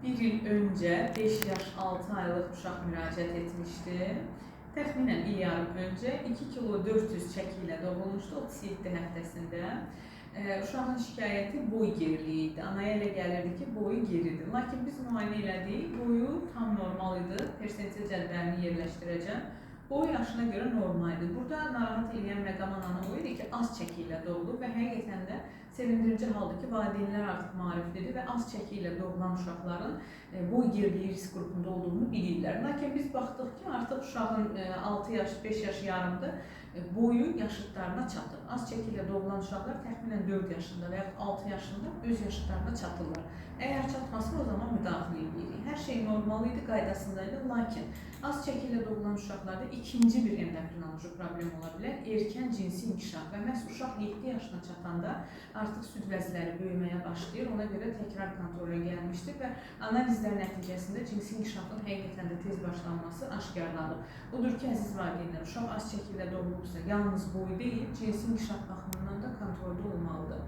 Bir il önce 5 yaş 6 aylık uşaq müraciət etmişdi. Təxminən il yarım öncə 2 kilo 400 çəki ilə doğulmuşdu 37 həftəsində. Uşağın şikayəti boy geriliyi idi. Anaya elə gəlirdi ki, boyu geridir. Lakin biz müayinə elədik, boyu tam normal idi. Persentil cədvəlini yerləşdirəcəm. Boy yaşına görə normal idi. Burada narahat edən məqam ananı o idi ki, az çəki ilə doğulub və həqiqətən də sevindirici haldır ki, valideynlər artıq maariflidir və az çəki ilə doğulan uşaqların boy geriliyi risk qrupunda olduğunu bilirlər. Lakin biz baxdıq ki, artıq uşağın 6 yaş, 5 yaş yarımdır, boyu yaşıdlarına çatır. Az çəki ilə doğulan uşaqlar təxminən 4 yaşında və ya 6 yaşında öz yaşıdlarına çatırlar. Əgər çatmasa o zaman müdaxilə edirik. Hər şey normal idi, qaydasındaydı, lakin az çəki ilə doğulan uşaqlarda ikinci bir endokrinoloji problem ola bilər, erkən cinsi inkişaf və məhz uşaq 7 yaşına çatanda artıq süd vəzləri böyüməyə başlayır, ona görə təkrar kontrola gəlmişdir və analizlər nəticəsində cinsi inkişafın həqiqətən də tez başlanması aşkarlanır. Odur ki, əziz valideynlər, uşaq az çəki ilə doğulubsa, yalnız boy deyil, cinsi inkişaf baxımından da kontrolda olmalıdır.